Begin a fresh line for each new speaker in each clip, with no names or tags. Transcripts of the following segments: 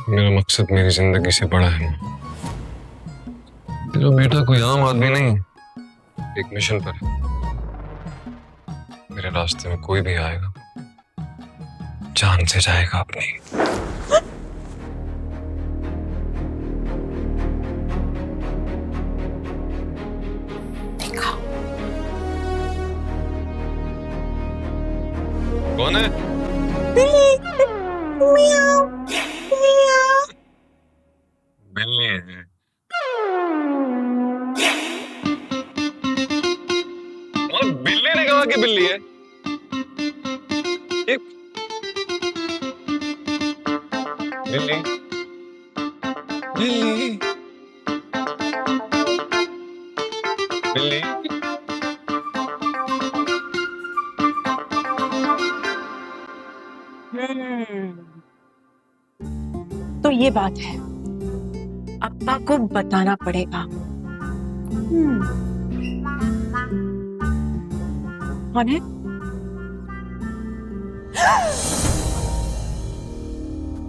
मेरा मकसद मेरी जिंदगी से बड़ा है। तेरा बेटा कोई आम आदमी नहीं, एक मिशन पर है। मेरे रास्ते में कोई भी आएगा जान से जाएगा अपनी।
देखा
कौन है?
मियाओ मियाओ।
बिल्ली है। और बिल्ली ने कहा कि बिल्ली है। ये बिल्ली बिल्ली बिल्ली।
तो ये बात है, अब्बा को बताना पड़ेगा। कौन है?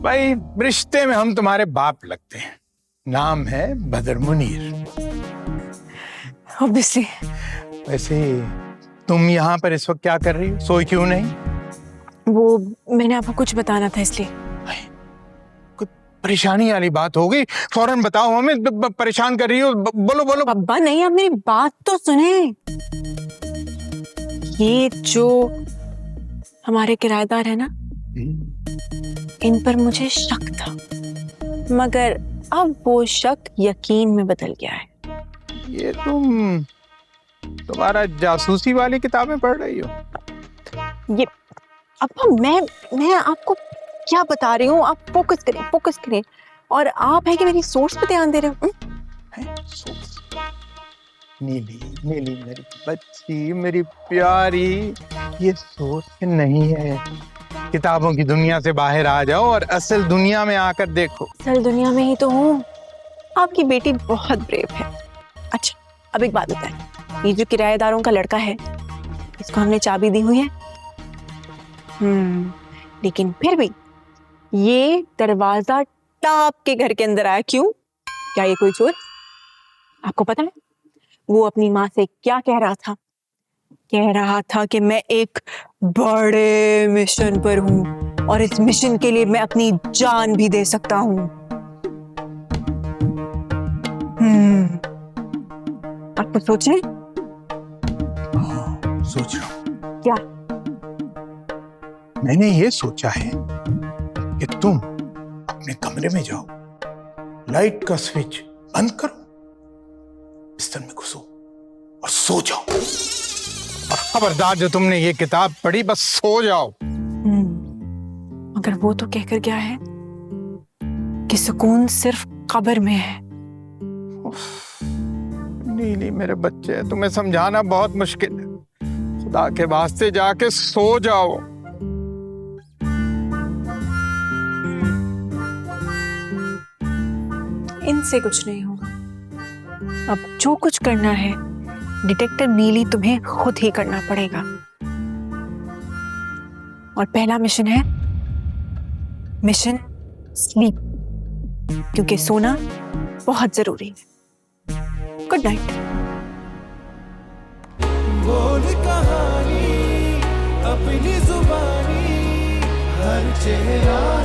भाई रिश्ते में हम तुम्हारे बाप लगते हैं। नाम है बदर मुनीर।
ऑब्वियसली।
वैसे तुम यहाँ पर इस वक्त क्या कर रही हो? सोई क्यों नहीं?
वो मैंने आपको कुछ बताना था इसलिए।
कुछ परेशानी वाली बात हो गई? फौरन बताओ हमें। परेशान कर रही हो, बोलो बोलो।
अब्बा नहीं, आप मेरी बात तो सुने। ये जो हमारे किराएदार है ना, इन पर मुझे शक था, मगर अब वो शक यकीन में बदल गया है।
ये तुम्हारा जासूसी वाली किताबें पढ़ रही हो?
ये अब्बा मैं आपको क्या बता रही हूँ, आप फोकस करें। और आप है कि मेरी सोर्स पे ध्यान दे रहे हो।
नीली नीली मेरी बच्ची, मेरी प्यारी, ये सोच नहीं है। किताबों की दुनिया से बाहर आ जाओ और असल दुनिया में आकर देखो।
असल दुनिया में ही तो हूँ। आपकी बेटी बहुत ब्रेव है। अच्छा, अब एक बात बताएं, ये जो किराएदारों का लड़का है, इसको हमने चाबी दी हुई है। लेकिन फिर भी ये दरवाजा टाप के घर के अंदर आया क्यों? क्या ये कोई चोर? आपको पता है वो अपनी माँ से क्या कह रहा था? कह रहा था कि मैं एक बड़े मिशन पर हूँ और इस मिशन के लिए मैं अपनी जान भी दे सकता हूँ। आपको सोचने?
सोच रहा हूँ।
क्या?
मैंने ये सोचा है कि तुम अपने कमरे में जाओ, लाइट का स्विच बंद करो, बिस्तर में घुसो और सो जाओ। और खबरदार, जो तुमने ये किताब पढ़ी, बस सो जाओ।
मगर वो तो कहकर गया है कि सुकून सिर्फ कब्र में है।
नीली मेरे बच्चे, तुम्हें समझाना बहुत मुश्किल है। खुदा के वास्ते जाके सो जाओ।
इनसे कुछ नहीं होगा। अब जो कुछ करना है डिटेक्टिव नीली तुम्हें खुद ही करना पड़ेगा। और पहला मिशन है मिशन स्लीप, क्योंकि सोना बहुत जरूरी है। Good night.
बोल कहानी अपनी जुबानी, हर चेहरा